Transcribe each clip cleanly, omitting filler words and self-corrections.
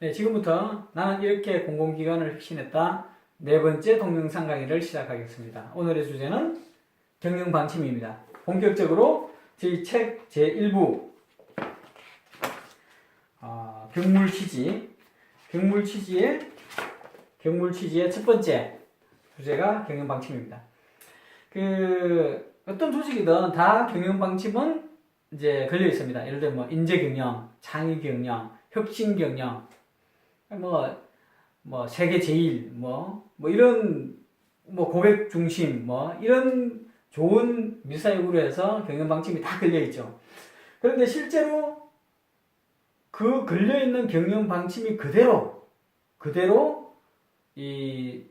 네, 지금부터 나는 이렇게 공공기관을 혁신했다. 네 번째 동영상 강의를 시작하겠습니다. 오늘의 주제는 경영방침입니다. 본격적으로 저희 책 제1부 경물취지의 첫 번째 주제가 경영방침입니다. 어떤 조직이든 다 경영방침은 이제 걸려 있습니다. 예를 들면 인재경영, 창의경영, 혁신경영, 세계 제일, 이런, 고객 중심, 이런 좋은 미사역으로 해서 경영방침이 다 걸려있죠. 그런데 실제로 그 걸려있는 경영방침이 그대로 이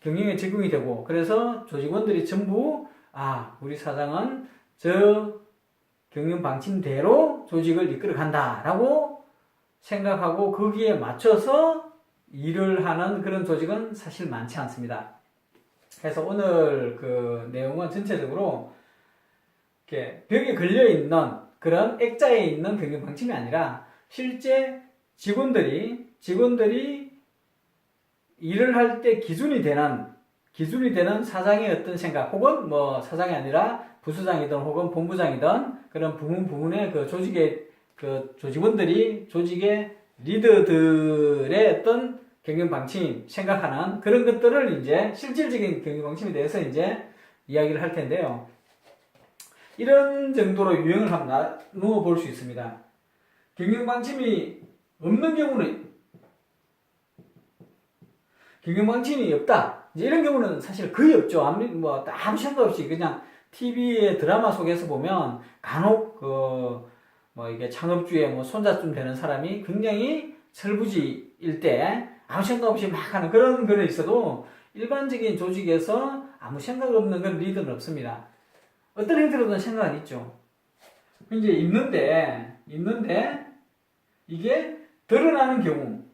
경영에 적용이 되고, 그래서 조직원들이 전부, 우리 사장은 저 경영방침대로 조직을 이끌어 간다라고 생각하고 거기에 맞춰서 일을 하는 그런 조직은 사실 많지 않습니다. 그래서 오늘 그 내용은 전체적으로 이렇게 벽에 걸려있는 그런 액자에 있는 경영방침이 아니라 실제 직원들이 일을 할 때 기준이 되는 사장의 어떤 생각, 혹은 사장이 아니라 부수장이든 혹은 본부장이든 그런 부문의 그 조직의 그 조직의 리더들의 어떤 경영방침, 생각하는 그런 것들을 이제 실질적인 경영방침에 대해서 이제 이야기를 할 텐데요. 이런 정도로 유형을 한번 나누어 볼 수 있습니다. 경영방침이 없는 경우는, 경영방침이 없다, 이제 이런 경우는 사실 거의 없죠. 아무 생각 없이 그냥 TV의 드라마 속에서 보면 간혹 이게 창업주의 손자쯤 되는 사람이 굉장히 철부지일 때 아무 생각 없이 막 하는 그런 거는 있어도 일반적인 조직에서 아무 생각 없는 그런 리더는 없습니다. 어떤 형태로든 생각은 있죠. 이제 있는데 이게 드러나는 경우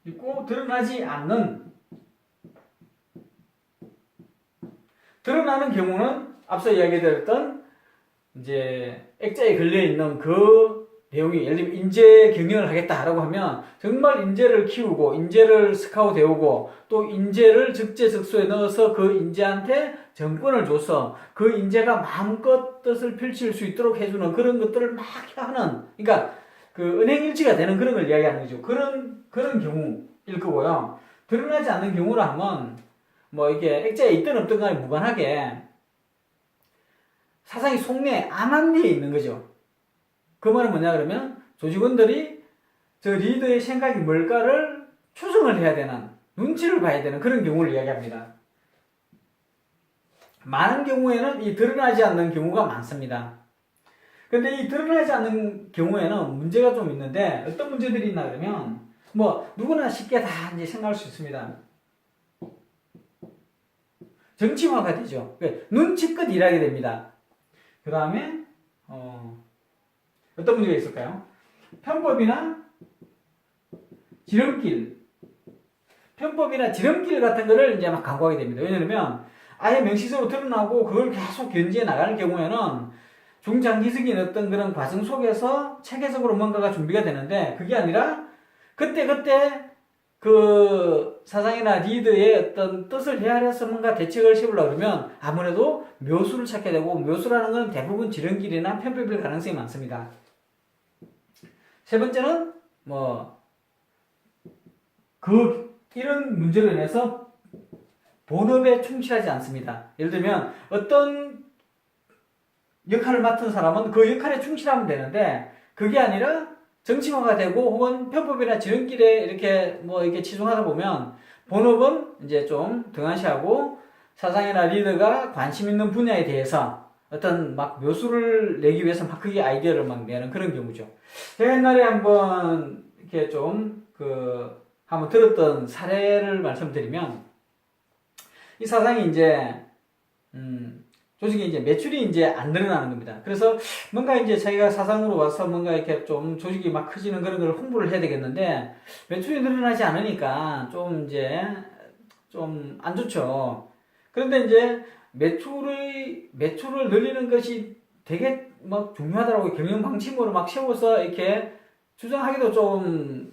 있고, 드러나는 경우는 앞서 이야기드렸던 이제 액자에 걸려있는 그 내용이, 예를 들면 인재 경영을 하겠다라고 하면 정말 인재를 키우고 인재를 스카우트 해오고 또 인재를 적재적소에 넣어서 그 인재한테 정권을 줘서 그 인재가 마음껏 뜻을 펼칠 수 있도록 해주는 그런 것들을 막 하는, 그러니까 그 은행일치가 되는 그런 걸 이야기하는 거죠. 그런 경우일 거고요. 드러나지 않는 경우라 하면 이게 액자에 있든 없든 간에 무관하게 사장이 속내 암암리에 있는 거죠. 그 말은 뭐냐 그러면 조직원들이 저 리더의 생각이 뭘까를 추정을 해야 되는, 눈치를 봐야 되는 그런 경우를 이야기합니다. 많은 경우에는 이 드러나지 않는 경우가 많습니다. 근데 이 드러나지 않는 경우에는 문제가 좀 있는데, 어떤 문제들이 있나 그러면 누구나 쉽게 다 이제 생각할 수 있습니다. 정치화가 되죠. 눈치껏 일하게 됩니다. 그 다음에 어떤 문제가 있을까요? 편법이나 지름길 같은 거를 이제 막 강구하게 됩니다. 왜냐하면 아예 명시적으로 드러나고 그걸 계속 견지해 나가는 경우에는 중장기적인 어떤 그런 과정 속에서 체계적으로 뭔가가 준비가 되는데, 그게 아니라 그때 그 사장이나 리더의 어떤 뜻을 헤아려서 뭔가 대책을 세우려고 그러면 아무래도 묘수를 찾게 되고, 묘수라는 건 대부분 지름길이나 편법일 가능성이 많습니다. 세 번째는 이런 문제로 인해서 본업에 충실하지 않습니다. 예를 들면 어떤 역할을 맡은 사람은 그 역할에 충실하면 되는데, 그게 아니라 정치화가 되고 혹은 편법이나 지름길에 이렇게 치중하다 보면 본업은 이제 좀 등한시하고 사장이나 리더가 관심 있는 분야에 대해서 어떤 묘수를 내기 위해서 크게 아이디어를 내는 그런 경우죠. 제가 옛날에 한번 이렇게 한번 들었던 사례를 말씀드리면, 이 사장이 이제 조직이 이제 매출이 이제 안 늘어나는 겁니다. 그래서 뭔가 이제 자기가 사장으로 와서 뭔가 이렇게 좀 조직이 막 커지는 그런 걸 홍보를 해야 되겠는데, 매출이 늘어나지 않으니까 좀 이제 좀 안 좋죠. 그런데 이제 매출을 늘리는 것이 되게 막 중요하다고 경영 방침으로 막 세워서 이렇게 주장하기도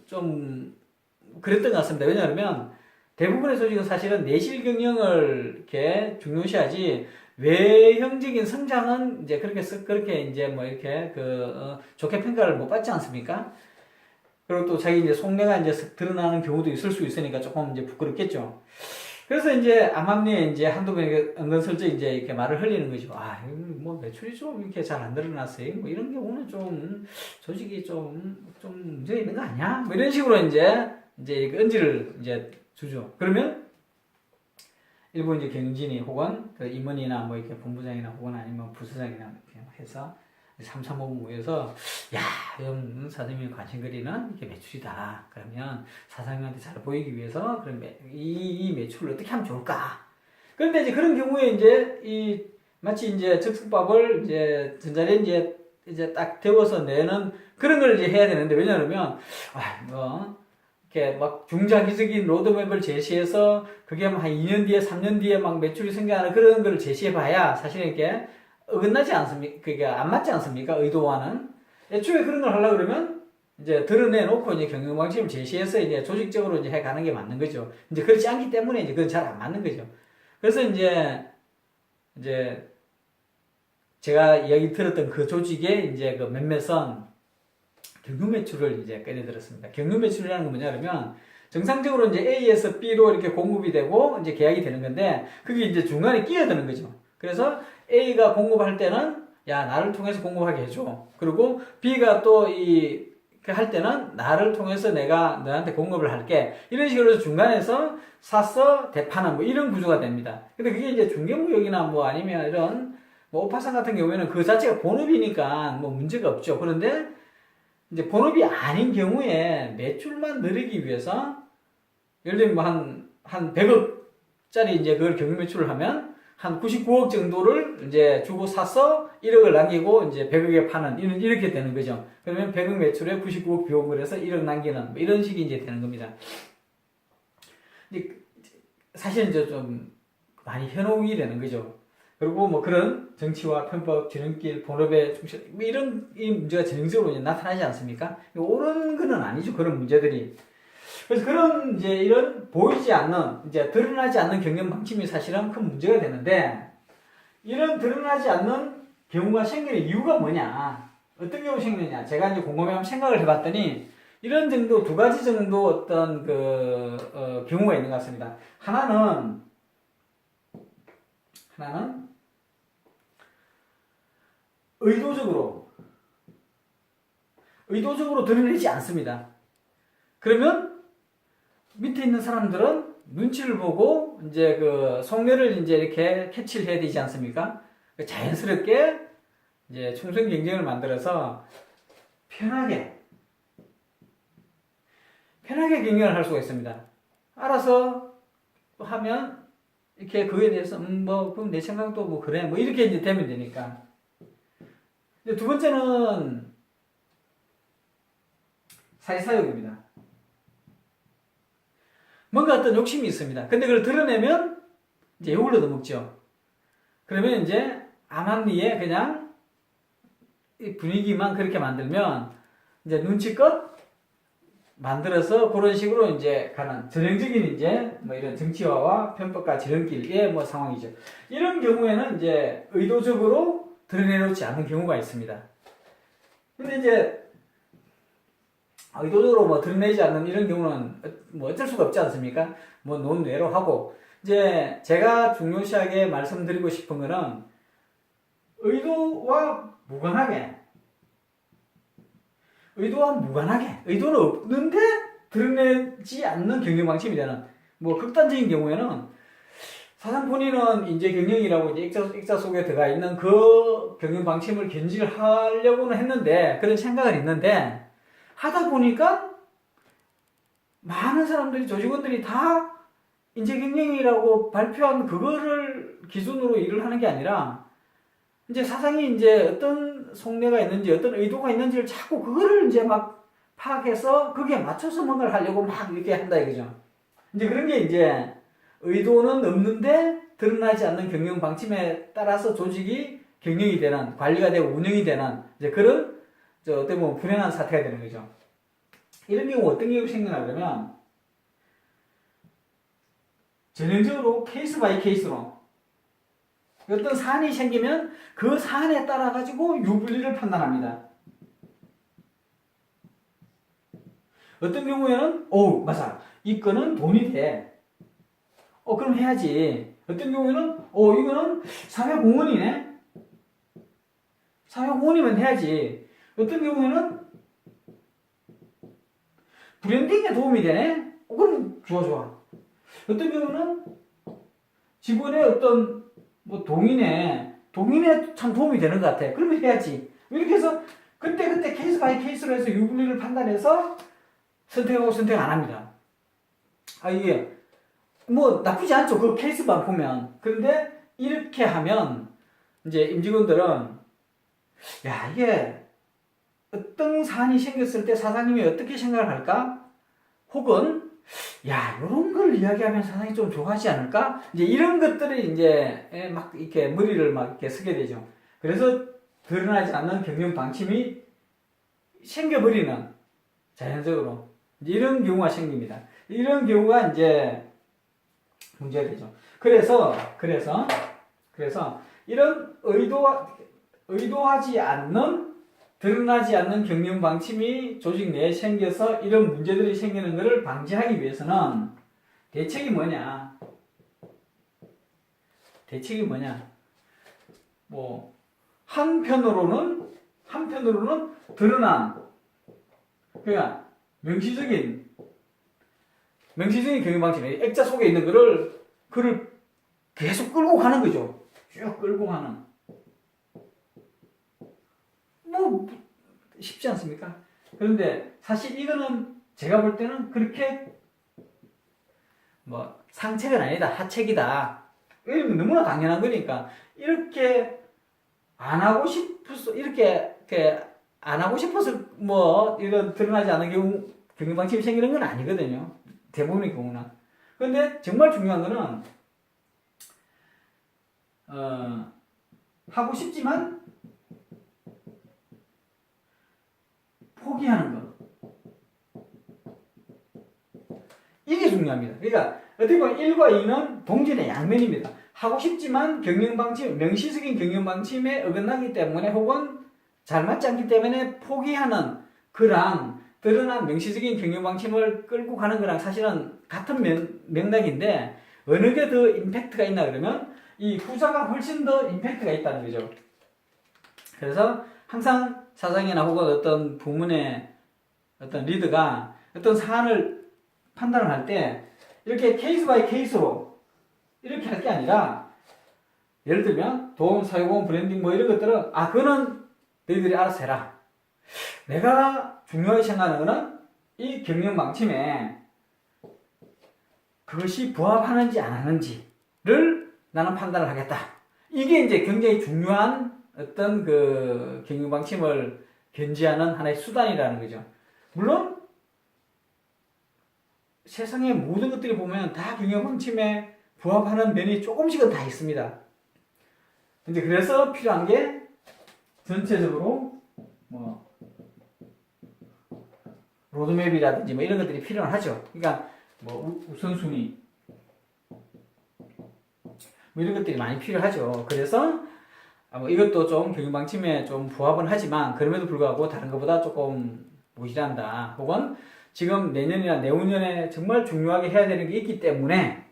좀 그랬던 것 같습니다. 왜냐하면 대부분의 조직은 사실은 내실 경영을 이렇게 중요시하지 외형적인 성장은 이제 그렇게 이제 뭐 이렇게 좋게 평가를 못 받지 않습니까? 그리고 또 자기 이제 속내가 이제 드러나는 경우도 있을 수 있으니까 조금 이제 부끄럽겠죠. 그래서 이제 암암리에 이제 한두 번 은근슬쩍 이제 이렇게 말을 흘리는 거죠. 아, 뭐 매출이 좀 이렇게 잘 안 드러났어요. 뭐 이런 경우는 좀 조직이 좀 문제가 있는 거 아니야? 뭐 이런 식으로 이제 언지를 이제 주죠. 그러면 일부 이제 경진이 혹은 그 임원이나 뭐 이렇게 본부장이나 혹은 아니면 부서장이나 이렇게 해서 3, 3호부 모여서 야, 사장님이 관심거리는 이게 매출이다. 그러면 사장님한테 잘 보이기 위해서 그럼 이 매출을 어떻게 하면 좋을까? 그런데 이제 그런 경우에 이제 마치 이제 즉석밥을 이제 전자레인지에 이제 딱 데워서 내는 그런 걸 이제 해야 되는데 왜냐하면 이렇게 막 중장기적인 로드맵을 제시해서 그게 한 2년 뒤에 3년 뒤에 막 매출이 생겨나는 그런 걸 제시해봐야 사실 이게 어긋나지 않습니까? 그게 안 맞지 않습니까? 의도와는. 애초에 그런 걸 하려고 그러면 이제 드러내놓고 이제 경영 방침을 제시해서 이제 조직적으로 이제 해가는 게 맞는 거죠. 이제 그렇지 않기 때문에 이제 그건 잘 안 맞는 거죠. 그래서 이제 제가 이야기 들었던 그 조직의 이제 그 몇몇은 경유 매출을 이제 꺼내들었습니다. 경유 매출이라는 건 뭐냐 그러면 정상적으로 이제 A에서 B로 이렇게 공급이 되고 이제 계약이 되는 건데 그게 이제 중간에 끼어드는 거죠. 그래서 A가 공급할 때는 야 나를 통해서 공급하게 해줘. 그리고 B가 또 할 때는 나를 통해서 내가 너한테 공급을 할게. 이런 식으로 해서 중간에서 사서 대파는 뭐 이런 구조가 됩니다. 근데 그게 이제 중개무역이나 뭐 아니면 이런 뭐 오파상 같은 경우에는 그 자체가 본업이니까 뭐 문제가 없죠. 그런데 이제 본업이 아닌 경우에 매출만 늘리기 위해서 예를 들면 뭐 한 100억짜리 이제 그걸 경유 매출을 하면 한 99억 정도를 이제 주고 사서 1억을 남기고 이제 100억에 파는 이렇게 되는 거죠. 그러면 100억 매출에 99억 비용을 해서 1억 남기는 뭐 이런 식이 이제 되는 겁니다. 사실 이제 좀 많이 현혹이 되는 거죠. 그리고 뭐 그런 정치와 편법, 지름길, 본업의 충실 뭐 이런 이 문제가 전형적으로 이제 나타나지 않습니까? 옳은 거는 아니죠. 그런 문제들이. 그래서 그런 이제 이런 보이지 않는 이제 드러나지 않는 경영 방침이 사실은 큰 문제가 되는데 이런 드러나지 않는 경우가 생기는 이유가 뭐냐? 어떤 경우 생기느냐? 제가 이제 곰곰이 한번 생각을 해봤더니 이런 정도 두 가지 정도 어떤 경우가 있는 것 같습니다. 하나는 의도적으로 드러내지 않습니다. 그러면 밑에 있는 사람들은 눈치를 보고 이제 그 속내를 이제 이렇게 캐치를 해야 되지 않습니까? 자연스럽게 이제 충성 경쟁을 만들어서 편하게 경영을 할 수가 있습니다. 알아서 하면 이렇게 그거에 대해서 그럼 내 생각도 뭐 그래 뭐 이렇게 이제 되면 되니까. 두 번째는 사회사욕입니다. 뭔가 어떤 욕심이 있습니다. 근데 그걸 드러내면 이제 욕을 얻어먹죠. 그러면 이제 암암리에 그냥 이 분위기만 그렇게 만들면 이제 눈치껏 만들어서 그런 식으로 이제 가는 전형적인 이제 뭐 이런 정치화와 편법과 지름길의 뭐 상황이죠. 이런 경우에는 이제 의도적으로 드러내놓지 않는 경우가 있습니다. 근데 이제 의도적으로 뭐 드러내지 않는 이런 경우는 뭐 어쩔 수가 없지 않습니까? 뭐 논외로 하고 이제 제가 중요시하게 말씀드리고 싶은 거는 의도와 무관하게 의도는 없는데 드러내지 않는 경영 방침이 되는 뭐 극단적인 경우에는 사장 본인은 인재 경영이라고 이제 액자 속에 들어가 있는 그 경영 방침을 견지하려고는 했는데 그런 생각은 있는데 하다 보니까 많은 사람들이 조직원들이 다 인재 경영이라고 발표한 그거를 기준으로 일을 하는 게 아니라 이제 사장이 이제 어떤 속내가 있는지 어떤 의도가 있는지를 자꾸 그거를 이제 막 파악해서 거기에 맞춰서 뭔가를 하려고 막 이렇게 한다 이거죠. 이제 그런 게 이제 의도는 없는데 드러나지 않는 경영 방침에 따라서 조직이 경영이 되는, 관리가 되고 운영이 되는 이제 그런 어떻게 보면 불행한 사태가 되는 거죠. 이런 경우 어떤 경우가 생기나 그러면 전형적으로 케이스 바이 케이스로 어떤 사안이 생기면 그 사안에 따라 가지고 유불리를 판단합니다. 어떤 경우에는 맞아, 이 건은 돈이 돼. 그럼 해야지. 어떤 경우에는 이거는 사회공헌이네. 사회공헌이면 해야지. 어떤 경우에는 브랜딩에 도움이 되네. 그럼 좋아. 어떤 경우는 직원의 어떤 뭐 동인에 참 도움이 되는 것 같아. 그러면 해야지. 이렇게 해서 그때 케이스 바이 케이스로 해서 유불리를 판단해서 선택하고 선택 안 합니다. 이게 뭐 나쁘지 않죠. 그 케이스만 보면. 그런데 이렇게 하면 이제 임직원들은 이게 어떤 사안이 생겼을 때 사장님이 어떻게 생각을 할까? 혹은 이런 걸 이야기하면 사장님이 좀 좋아하지 않을까? 이제 이런 것들이 이제 막 이렇게 머리를 막 이렇게 쓰게 되죠. 그래서 드러나지 않는 경영 방침이 생겨버리는, 자연적으로 이런 경우가 생깁니다. 이런 경우가 이제 문제가 되죠. 그래서 이런 의도하지 않는, 드러나지 않는 경영 방침이 조직 내에 생겨서 이런 문제들이 생기는 것을 방지하기 위해서는 대책이 뭐냐? 뭐 한편으로는 드러난, 그러니까 명시적인 경영 방침, 액자 속에 있는 그를 계속 끌고 가는 거죠. 쭉 끌고 가는. 뭐 쉽지 않습니까? 그런데 사실 이거는 제가 볼 때는 그렇게 뭐 상책은 아니다, 하책이다. 이러면 너무나 당연한 거니까 이렇게 안 하고 싶어서 이렇게 안 하고 싶어서 뭐 이런 드러나지 않은 경영 방침이 생기는 건 아니거든요. 대부분의 경우는. 그런데 정말 중요한 거는 하고 싶지만 포기하는 것. 이게 중요합니다. 그러니까 어떻게 보면 1과 2는 동전의 양면입니다. 하고 싶지만 명시적인 경영 방침에 어긋나기 때문에 혹은 잘 맞지 않기 때문에 포기하는 거랑 드러난 명시적인 경영 방침을 끌고 가는 거랑 사실은 같은 맥락인데 어느 게 더 임팩트가 있나 그러면 이 후자가 훨씬 더 임팩트가 있다는 거죠. 그래서 항상 사장이나 혹은 어떤 부문의 어떤 리더가 어떤 사안을 판단을 할 때 이렇게 케이스 바이 케이스로 이렇게 할 게 아니라, 예를 들면 돈, 사회공헌, 브랜딩 뭐 이런 것들은 그거는 너희들이 알아서 해라. 내가 중요하게 생각하는 거는 이 경영 방침에 그것이 부합하는지 안 하는지를 나는 판단을 하겠다. 이게 이제 굉장히 중요한 어떤 그 경영 방침을 견지하는 하나의 수단이라는 거죠. 물론 세상의 모든 것들이 보면 다 경영 방침에 부합하는 면이 조금씩은 다 있습니다. 근데 그래서 필요한 게 전체적으로 뭐 로드맵이라든지 뭐 이런 것들이 필요하죠. 그러니까 뭐 우선순위 뭐 이런 것들이 많이 필요하죠. 그래서 뭐 이것도 좀 경영 방침에 좀 부합은 하지만 그럼에도 불구하고 다른 것보다 조금 무시한다. 혹은 지금 내년이나 내후년에 정말 중요하게 해야 되는 게 있기 때문에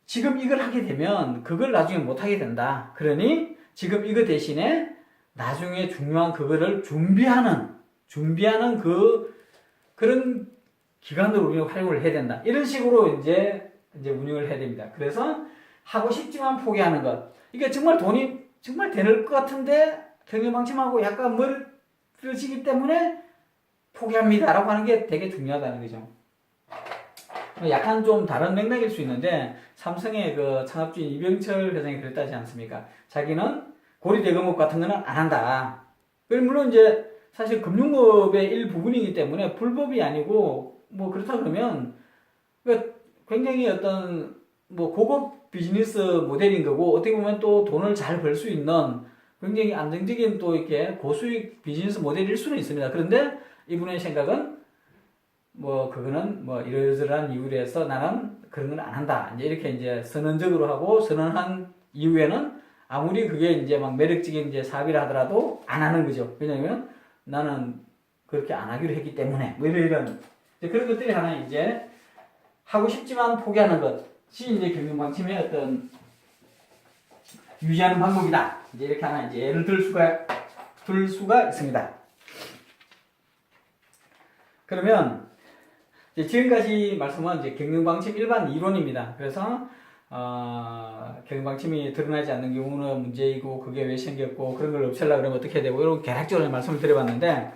지금 이걸 하게 되면 그걸 나중에 못 하게 된다. 그러니 지금 이거 대신에 나중에 중요한 그거를 준비하는 그런 기간으로 우리가 활용을 해야 된다. 이런 식으로 이제 운영을 해야 됩니다. 그래서 하고 싶지만 포기하는 것. 이게 정말 돈이 정말 되는 것 같은데 경영 방침하고 약간 멀어지기 때문에 포기합니다라고 하는 게 되게 중요하다는 거죠. 약간 좀 다른 맥락일 수 있는데 삼성의 그 창업주인 이병철 회장이 그랬다지 않습니까? 자기는 고리대금업 같은 거는 안 한다. 물론 이제 사실 금융업의 일부분이기 때문에 불법이 아니고 뭐 그렇다 그러면 굉장히 어떤 뭐 고급 비즈니스 모델인 거고 어떻게 보면 또 돈을 잘 벌 수 있는 굉장히 안정적인 또 이렇게 고수익 비즈니스 모델일 수는 있습니다. 그런데 이분의 생각은 뭐 그거는 뭐 이러저러한 이유로 해서 나는 그런 건 안 한다. 이제 이렇게 이제 선언적으로 하고 선언한 이후에는 아무리 그게 이제 막 매력적인 이제 사업이라 하더라도 안 하는 거죠. 왜냐면 나는 그렇게 안 하기로 했기 때문에 뭐 이런 그런 것들이 하나 이제 하고 싶지만 포기하는 것이 이제 경영방침의 어떤 유지하는 방법이다. 이제 이렇게 하나 이제 예를 들 수가 있습니다. 그러면 이제 지금까지 말씀은 이제 경영방침 일반 이론입니다. 그래서 경영방침이 드러나지 않는 경우는 문제이고 그게 왜 생겼고 그런 걸 없애려고 그러면 어떻게 되고 이런 개략적으로 말씀을 드려봤는데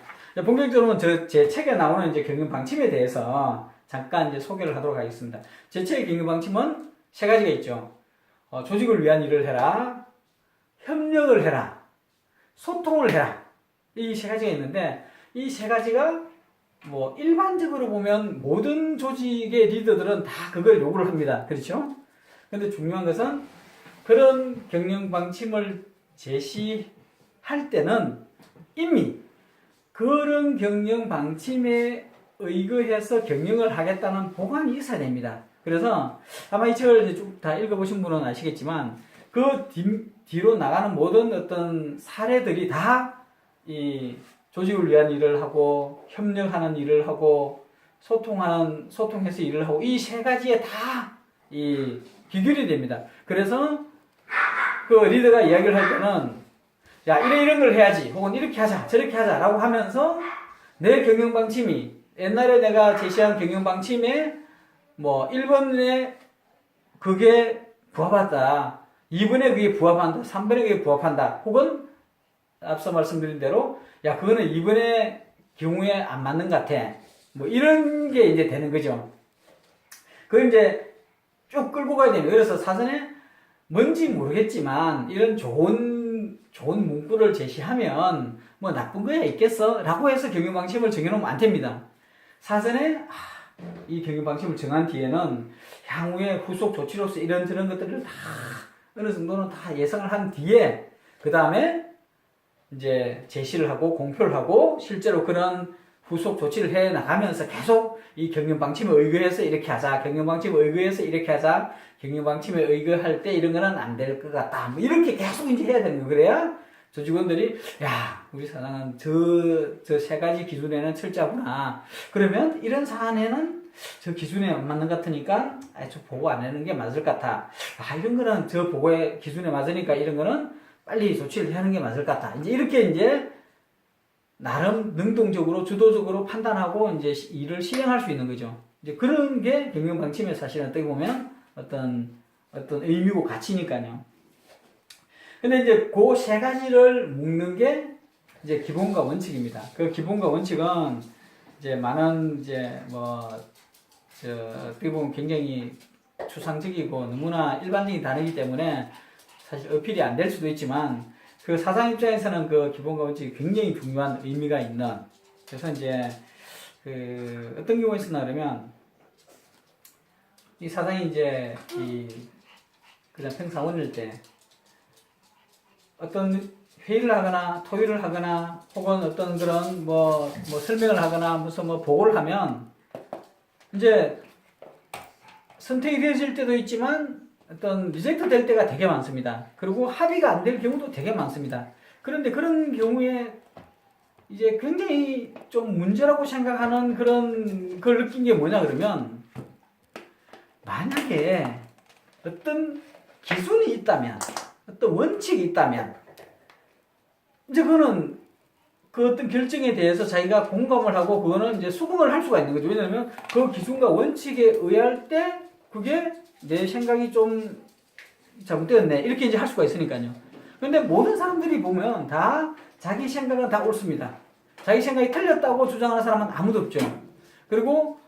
본격적으로는 제 책에 나오는 이제 경영방침에 대해서 잠깐 이제 소개를 하도록 하겠습니다. 제 책의 경영방침은 세 가지가 있죠. 조직을 위한 일을 해라, 협력을 해라, 소통을 해라. 이 세 가지가 있는데 이 세 가지가 뭐 일반적으로 보면 모든 조직의 리더들은 다 그걸 요구를 합니다. 그렇죠? 근데 중요한 것은 그런 경영 방침을 제시할 때는 이미 그런 경영 방침에 의거해서 경영을 하겠다는 보관이 있어야 됩니다. 그래서 아마 이 책을 쭉 다 읽어보신 분은 아시겠지만 그 뒤로 나가는 모든 어떤 사례들이 다 이 조직을 위한 일을 하고 협력하는 일을 하고 소통해서 일을 하고 이 세 가지에 다 이 비결이 됩니다. 그래서 그 리더가 이야기를 할 때는 야 이런 걸 해야지 혹은 이렇게 하자 저렇게 하자라고 하면서 내 경영 방침이 옛날에 내가 제시한 경영 방침에 뭐 1번에 그게 부합하다 2번에 그게 부합한다 3번에 그게 부합한다 혹은 앞서 말씀드린 대로 야 그거는 2번의 경우에 안 맞는 것 같아 뭐 이런 게 이제 되는 거죠. 그걸 이제 쭉 끌고 가야 됩니다. 그래서 사전에 뭔지 모르겠지만 이런 좋은 문구를 제시하면 뭐 나쁜 거야 있겠어 라고 해서 경영 방침을 정해놓으면 안 됩니다. 사전에 이 경영 방침을 정한 뒤에는 향후에 후속 조치로서 이런저런 것들을 다 어느 정도는 다 예상을 한 뒤에 그 다음에 이제 제시를 하고 공표를 하고 실제로 그런 후속 조치를 해 나가면서 계속 이 경영 방침에 의거해서 이렇게 하자, 경영 방침에 의거해서 이렇게 하자, 경영 방침에 의거할 때 이런 거는 안 될 것 같다. 뭐 이렇게 계속 이제 해야 되는 거. 그래야 조직원들이 야, 우리 사장은 저 세 가지 기준에는 철저하구나. 그러면 이런 사안에는 저 기준에 안 맞는 것 같으니까 저 보고 안 하는 게 맞을 것 같아. 이런 거는 저 보고의 기준에 맞으니까 이런 거는 빨리 조치를 하는 게 맞을 것 같아. 이제 이렇게 이제 나름 능동적으로 주도적으로 판단하고 이제 일을 실행할 수 있는 거죠. 이제 그런 게 경영 방침의 사실은 어떻게 보면 어떤 의미고 가치니까요. 근데 이제 그 세 가지를 묶는 게 이제 기본과 원칙입니다. 그 기본과 원칙은 이제 많은 이제 어떻게 보면 굉장히 추상적이고 너무나 일반적인 단어이기 때문에 사실 어필이 안 될 수도 있지만 그 사장 입장에서는 그 기본과 원칙이 굉장히 중요한 의미가 있는 그래서 이제 그 어떤 경우에 쓰나 그러면 이 사장이 이제 그냥 평사원일 때 어떤 회의를 하거나 토의를 하거나 혹은 어떤 그런 뭐 설명을 하거나 무슨 뭐 보고를 하면 이제 선택이 되어질 때도 있지만 어떤 리젝트 될 때가 되게 많습니다. 그리고 합의가 안 될 경우도 되게 많습니다. 그런데 그런 경우에 이제 굉장히 좀 문제라고 생각하는 그런 걸 느낀 게 뭐냐 그러면 만약에 어떤 기준이 있다면 어떤 원칙이 있다면 이제 그거는 그 어떤 결정에 대해서 자기가 공감을 하고 그거는 이제 수긍을 할 수가 있는 거죠. 왜냐하면 그 기준과 원칙에 의할 때 그게 내 생각이 좀 잘못되었네 이렇게 이제 할 수가 있으니까요. 근데 모든 사람들이 보면 다 자기 생각은 다 옳습니다. 자기 생각이 틀렸다고 주장하는 사람은 아무도 없죠. 그리고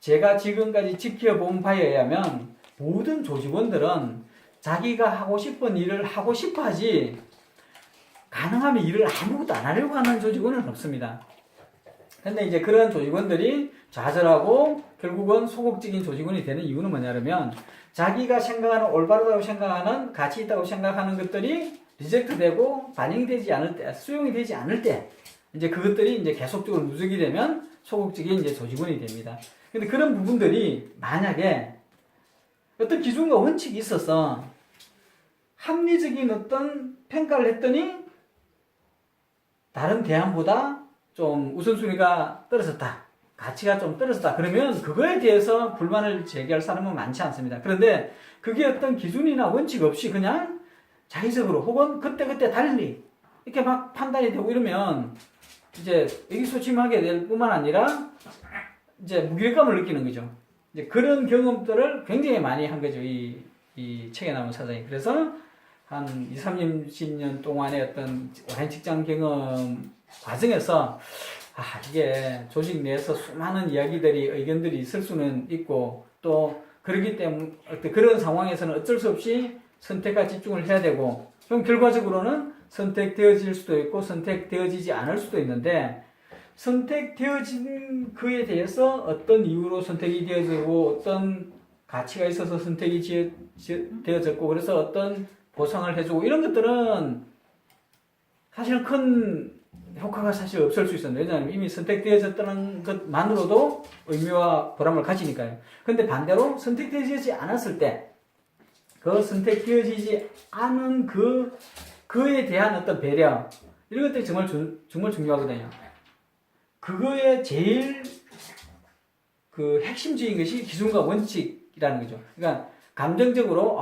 제가 지금까지 지켜본 바에 의하면 모든 조직원들은 자기가 하고 싶은 일을 하고 싶어 하지 가능하면 일을 아무것도 안 하려고 하는 조직원은 없습니다. 근데 이제 그런 조직원들이 좌절하고 결국은 소극적인 조직원이 되는 이유는 뭐냐면 자기가 생각하는 올바르다고 생각하는 가치 있다고 생각하는 것들이 리젝트되고 반영이 되지 않을 때, 수용이 되지 않을 때 이제 그것들이 이제 계속적으로 누적이 되면 소극적인 이제 조직원이 됩니다. 근데 그런 부분들이 만약에 어떤 기준과 원칙이 있어서 합리적인 어떤 평가를 했더니 다른 대안보다 좀 우선순위가 떨어졌다. 가치가 좀 떨어졌다. 그러면 그거에 대해서 불만을 제기할 사람은 많지 않습니다. 그런데 그게 어떤 기준이나 원칙 없이 그냥 자의적으로 혹은 그때그때 달리 이렇게 막 판단이 되고 이러면 이제 의기소침하게 될 뿐만 아니라 이제 무기력감을 느끼는 거죠. 이제 그런 경험들을 굉장히 많이 한 거죠. 이 책에 나온 사장이. 그래서 한 2, 30년 동안의 어떤 오랜 직장 경험 과정에서 이게 조직 내에서 수많은 이야기들이, 의견들이 있을 수는 있고 또 그렇기 때문에 그런 상황에서는 어쩔 수 없이 선택과 집중을 해야 되고 그럼 결과적으로는 선택되어질 수도 있고 선택되어지지 않을 수도 있는데 선택되어진 그에 대해서 어떤 이유로 선택이 되어지고 어떤 가치가 있어서 선택이 되어졌고 그래서 어떤 보상을 해주고 이런 것들은 사실은 큰 효과가 사실 없을 수 있었는데 왜냐하면 이미 선택되어졌다는 것만으로도 의미와 보람을 가지니까요. 근데 반대로 선택되어지지 않았을 때 그 선택되어지지 않은 그에 대한 어떤 배려 이런 것들이 정말 중요하거든요. 그거에 제일 그 핵심적인 것이 기준과 원칙이라는 거죠. 그러니까 감정적으로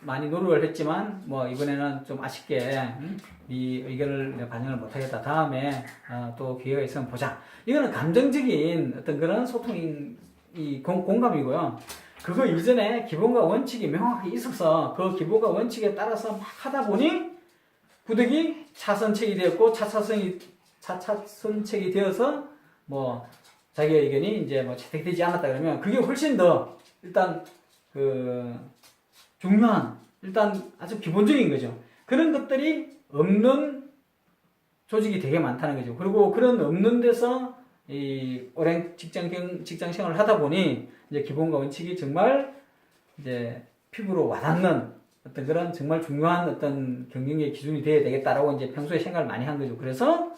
많이 노력을 했지만 뭐 이번에는 좀 아쉽게 네 의견을 반영을 못하겠다. 다음에 또 기회가 있으면 보자. 이거는 감정적인 어떤 그런 소통이 공감이고요. 그거 이전에 기본과 원칙이 명확하게 있어서 그 기본과 원칙에 따라서 막 하다 보니 부득이 차선책이 되었고 차선책이 되어서 뭐 자기 의견이 이제 뭐 채택되지 않았다 그러면 그게 훨씬 더 일단 중요한 일단 아주 기본적인 거죠. 그런 것들이 없는 조직이 되게 많다는 거죠. 그리고 그런 없는 데서 이 오랜 직장 생활을 하다 보니 이제 기본과 원칙이 정말 이제 피부로 와닿는 어떤 그런 정말 중요한 어떤 경영의 기준이 되어야 되겠다라고 이제 평소에 생각을 많이 한 거죠. 그래서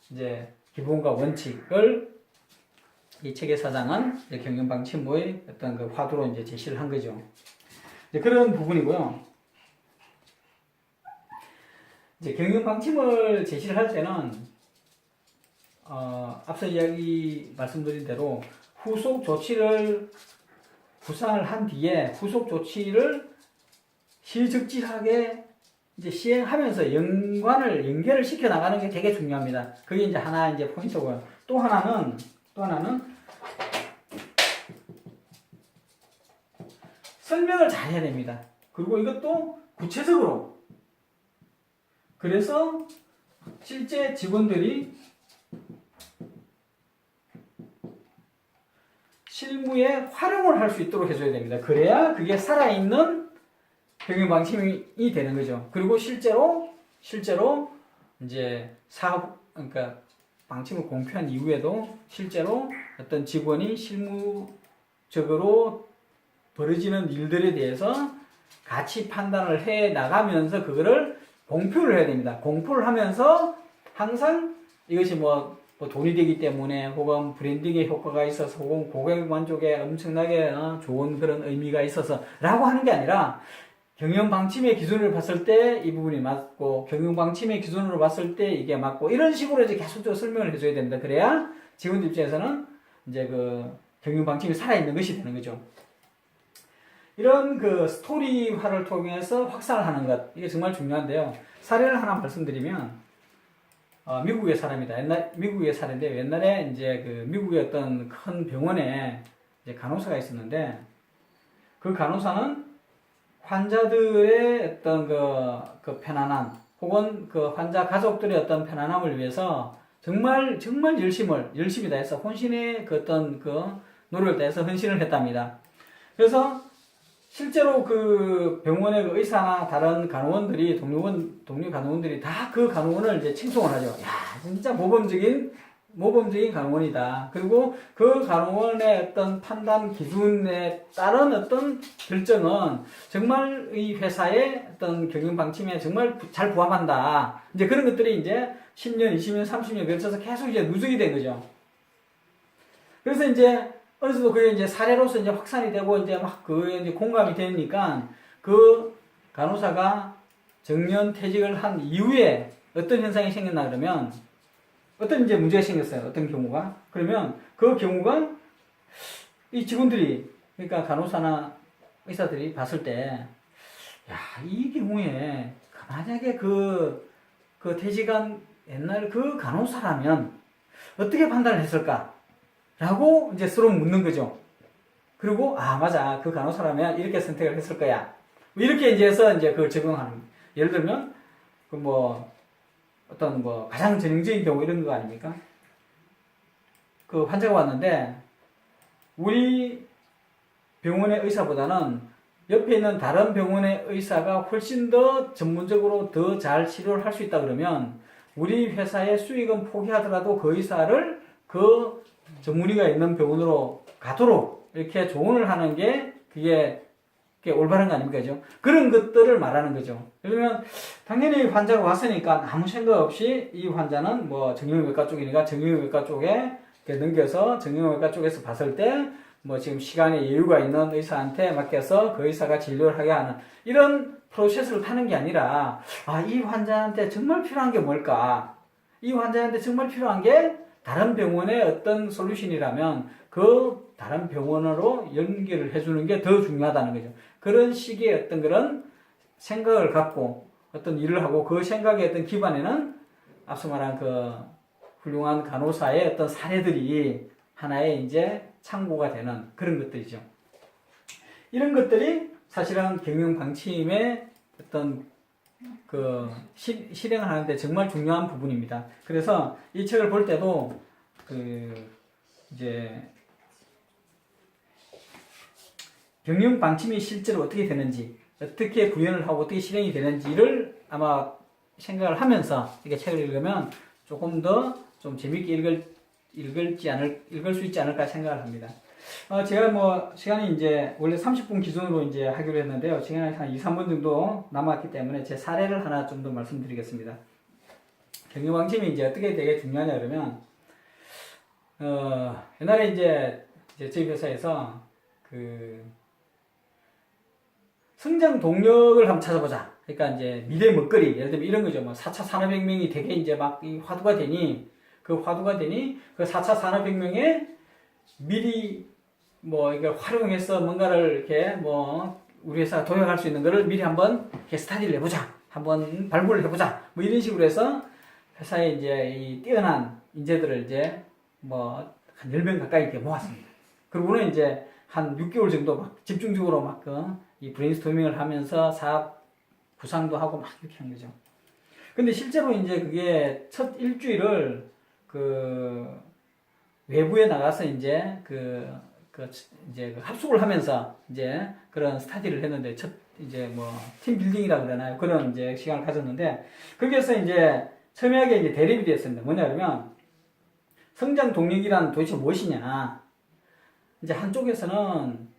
이제 기본과 원칙을 이 책의 사장은 경영방침의 어떤 그 화두로 이제 제시를 한 거죠. 이제 그런 부분이고요. 이제 경영방침을 제시를 할 때는 앞서 말씀드린 대로 후속 조치를 구상을 한 뒤에 후속 조치를 실적지하게 이제 시행하면서 연결을 시켜 나가는 게 되게 중요합니다. 그게 이제 하나 이제 포인트고요. 또 하나는 설명을 잘 해야 됩니다. 그리고 이것도 구체적으로. 그래서 실제 직원들이 실무에 활용을 할 수 있도록 해줘야 됩니다. 그래야 그게 살아있는 경영방침이 되는 거죠. 그리고 실제로 이제 그러니까 방침을 공표한 이후에도 실제로 어떤 직원이 실무적으로 벌어지는 일들에 대해서 가치 판단을 해 나가면서 그거를 공표를 해야 됩니다. 공표를 하면서 항상 이것이 뭐 돈이 되기 때문에 혹은 브랜딩의 효과가 있어서 혹은 고객 만족에 엄청나게 좋은 그런 의미가 있어서 라고 하는 게 아니라 경영방침의 기준을 봤을 때 이 부분이 맞고 경영방침의 기준으로 봤을 때 이게 맞고 이런 식으로 이제 계속적으로 설명을 해줘야 됩니다. 그래야 직원들 입장에서는 이제 그 경영방침이 살아있는 것이 되는 거죠. 이런 그 스토리화를 통해서 확산을 하는 것 이게 정말 중요한데요. 사례를 하나 말씀드리면 미국의 사람이다. 미국의 사례인데 옛날에 이제 그 미국의 어떤 큰 병원에 이제 간호사가 있었는데 그 간호사는 환자들의 어떤 그 편안함 혹은 그 환자 가족들의 어떤 편안함을 위해서 정말 열심히 다해서 혼신의 그 어떤 그 노력을 다해서 헌신을 했답니다. 그래서 실제로 그 병원의 그 의사나 다른 동료 간호원들이 다 그 간호원을 이제 칭송을 하죠. 야, 진짜 모범적인 모범적인 간호원이다. 그리고 그 간호원의 어떤 판단 기준에 따른 어떤 결정은 정말 이 회사의 어떤 경영 방침에 정말 잘 부합한다. 이제 그런 것들이 이제 10년, 20년, 30년 걸쳐서 계속 이제 누적이 된 거죠. 그래서 이제 어느 정도 그게 이제 사례로서 이제 확산이 되고 이제 막 그 이제 공감이 되니까 그 간호사가 정년 퇴직을 한 이후에 어떤 현상이 생겼나 그러면 어떤 이제 문제가 생겼어요. 어떤 경우가. 그러면 그 경우가 이 직원들이 그러니까 간호사나 의사들이 봤을 때 야, 이 경우에 만약에 그 퇴직한 옛날 그 간호사라면 어떻게 판단을 했을까? 라고 이제 서로 묻는 거죠. 그리고 맞아. 그 간호사라면 이렇게 선택을 했을 거야. 이렇게 이제 해서 이제 그걸 적용하는 거예요. 예를 들면 그 뭐 어떤 뭐 가장 전형적인 경우 이런 거 아닙니까? 그 환자가 왔는데 우리 병원의 의사보다는 옆에 있는 다른 병원의 의사가 훨씬 더 전문적으로 더 잘 치료를 할 수 있다 그러면 우리 회사의 수익은 포기하더라도 그 의사를 그 전문의가 있는 병원으로 가도록 이렇게 조언을 하는 게 그게 올바른 거 아닙니까? 그죠? 그런 것들을 말하는 거죠. 그러면 당연히 환자가 왔으니까 아무 생각 없이 이 환자는 뭐 정형외과 쪽이니까 정형외과 쪽에 넘겨서 정형외과 쪽에서 봤을 때 뭐 지금 시간에 여유가 있는 의사한테 맡겨서 그 의사가 진료를 하게 하는 이런 프로세스를 타는 게 아니라 이 환자한테 정말 필요한 게 뭘까? 이 환자한테 정말 필요한 게 다른 병원의 어떤 솔루션이라면 그 다른 병원으로 연결을 해주는 게 더 중요하다는 거죠. 그런 식의 어떤 그런 생각을 갖고 어떤 일을 하고 그 생각의 어떤 기반에는 앞서 말한 그 훌륭한 간호사의 어떤 사례들이 하나의 이제 참고가 되는 그런 것들이죠. 이런 것들이 사실은 경영 방침의 어떤 그 실행을 하는데 정말 중요한 부분입니다. 그래서 이 책을 볼 때도 그 이제 경영 방침이 실제로 어떻게 되는지, 어떻게 구현을 하고 어떻게 실행이 되는지를 아마 생각을 하면서 이렇게 책을 읽으면 조금 더 좀 재밌게 읽을 수 있지 않을까 생각을 합니다. 제가 뭐 시간이 이제 원래 30분 기준으로 이제 하기로 했는데요. 시간이 한 2, 3분 정도 남았기 때문에 제 사례를 하나 좀 더 말씀드리겠습니다. 경영 방침이 이제 어떻게 되게 중요하냐 그러면 옛날에 이제 저희 회사에서 그 성장 동력을 한번 찾아보자. 그러니까 이제 미래 먹거리, 예를 들면 이런 거죠. 뭐 4차 산업혁명이 되게 이제 막 화두가 되니 그 4차 산업혁명에 미리 뭐 이걸 활용해서 뭔가를 이렇게 뭐 우리 회사가 도약할 수 있는 거를 미리 한번 이렇게 스타디를 해보자. 한번 발굴을 해보자. 뭐 이런 식으로 해서 회사에 이제 이 뛰어난 인재들을 이제 뭐 한 10명 가까이 이렇게 모았습니다. 그리고는 이제 한 6개월 정도 막 집중적으로 막 이 브레인스토밍을 하면서 사업 구상도 하고 막 이렇게 한 거죠. 근데 실제로 이제 그게 첫 일주일을 그 외부에 나가서 이제 이제 합숙을 하면서 이제 그런 스타디를 했는데 이제 뭐 팀 빌딩이라고 그러나요? 그런 이제 시간을 가졌는데 거기에서 이제 첨예하게 이제 대립이 되었습니다. 뭐냐 그러면 성장 동력이란 도대체 무엇이냐? 이제 한쪽에서는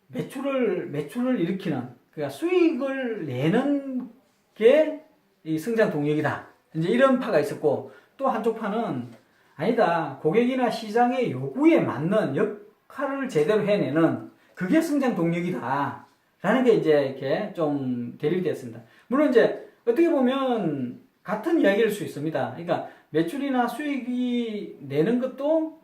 매출을 일으키는, 그러니까 수익을 내는 게 이 성장 동력이다. 이제 이런 파가 있었고, 또 한쪽 파는 아니다. 고객이나 시장의 요구에 맞는 역할을 제대로 해내는 그게 성장 동력이다. 라는 게 이제 이렇게 좀 대립이 됐습니다. 물론 이제 어떻게 보면 같은 이야기일 수 있습니다. 그러니까 매출이나 수익이 내는 것도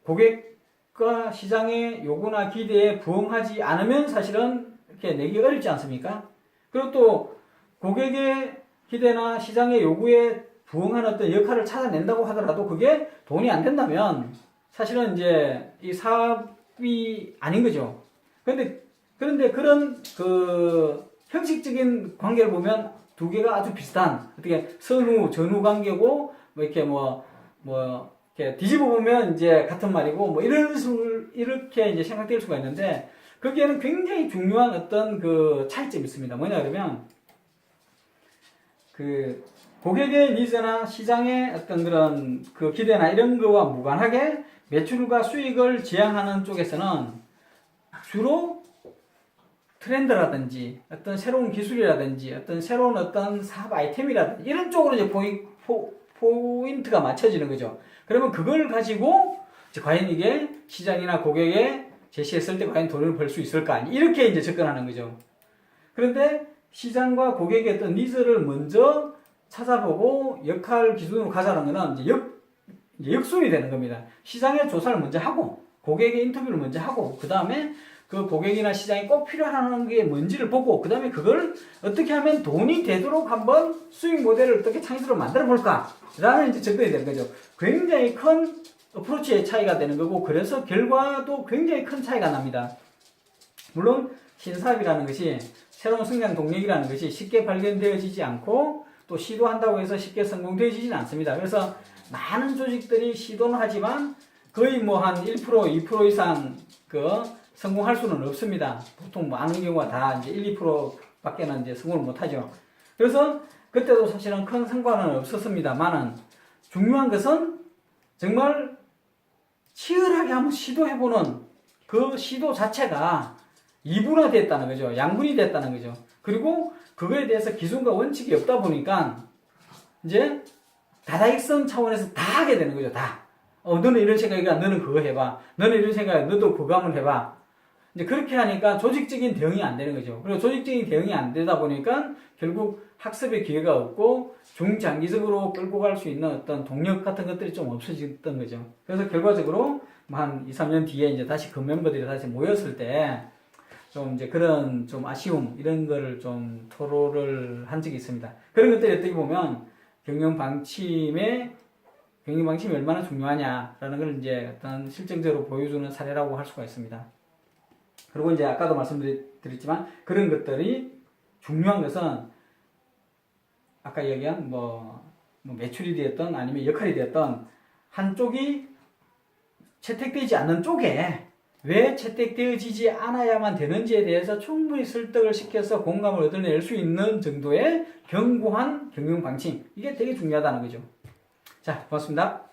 고객과 시장의 요구나 기대에 부응하지 않으면 사실은 이렇게 내기 어렵지 않습니까? 그리고 또 고객의 기대나 시장의 요구에 부응하는 어떤 역할을 찾아낸다고 하더라도 그게 돈이 안 된다면 사실은 이제 이 사업이 아닌 거죠. 그런데 그런 그 형식적인 관계를 보면 두 개가 아주 비슷한, 어떻게 선후, 전후 관계고, 뭐 이렇게 이렇게 뒤집어 보면 이제 같은 말이고, 뭐 이렇게 이제 생각될 수가 있는데, 거기에는 굉장히 중요한 어떤 그 차이점이 있습니다. 뭐냐 그러면, 고객의 니즈나 시장의 어떤 그런 그 기대나 이런 거와 무관하게 매출과 수익을 지향하는 쪽에서는 주로 트렌드라든지 어떤 새로운 기술이라든지 어떤 새로운 어떤 사업 아이템이라든지 이런 쪽으로 이제 포인트가 맞춰지는 거죠. 그러면 그걸 가지고 이제 과연 이게 시장이나 고객에 제시했을 때 과연 돈을 벌 수 있을까? 이렇게 이제 접근하는 거죠. 그런데 시장과 고객의 어떤 니즈를 먼저 찾아보고 역할 기준으로 가자는 거는 이제 역순이 되는 겁니다. 시장의 조사를 먼저 하고 고객의 인터뷰를 먼저 하고 그 다음에 그 고객이나 시장이 꼭 필요한 게 뭔지를 보고 그 다음에 그걸 어떻게 하면 돈이 되도록 한번 수익 모델을 어떻게 창의적으로 만들어 볼까 라는 이제 접근이 되는 거죠. 굉장히 큰 어프로치의 차이가 되는 거고 그래서 결과도 굉장히 큰 차이가 납니다. 물론 신사업이라는 것이 새로운 성장 동력이라는 것이 쉽게 발견되어지지 않고 또 시도한다고 해서 쉽게 성공되어지지는 않습니다. 그래서 많은 조직들이 시도는 하지만 거의 뭐 한 1%, 2% 이상 성공할 수는 없습니다. 보통 많은 경우가 다 이제 1, 2%밖에는 이제 성공을 못하죠. 그래서 그때도 사실은 큰 성과는 없었습니다만은 중요한 것은 정말 치열하게 한번 시도해보는 그 시도 자체가 이분화됐다는 거죠. 양분이 됐다는 거죠. 그리고 그거에 대해서 기준과 원칙이 없다 보니까 이제 다다익선 차원에서 다 하게 되는 거죠. 다. 너는 이런 생각이니까 너는 그거 해봐. 너는 이런 생각이니까 너도 그거 한번 해봐. 이제 그렇게 하니까 조직적인 대응이 안 되는 거죠. 그리고 조직적인 대응이 안 되다 보니까 결국 학습의 기회가 없고 중장기적으로 끌고 갈 수 있는 어떤 동력 같은 것들이 좀 없어졌던 거죠. 그래서 결과적으로 한 2, 3년 뒤에 이제 다시 그 멤버들이 다시 모였을 때 좀 이제 그런 좀 아쉬움 이런 거를 좀 토로를 한 적이 있습니다. 그런 것들이 어떻게 보면 경영 방침이 얼마나 중요하냐라는 걸 이제 어떤 실증적으로 보여주는 사례라고 할 수가 있습니다. 그리고 이제 아까도 말씀드렸지만 그런 것들이 중요한 것은 아까 이야기한 뭐 매출이 되었던 아니면 역할이 되었던 한쪽이 채택되지 않는 쪽에 왜 채택되어지지 않아야만 되는지에 대해서 충분히 설득을 시켜서 공감을 얻어낼 수 있는 정도의 견고한 경영 방침 이게 되게 중요하다는 거죠. 자, 고맙습니다.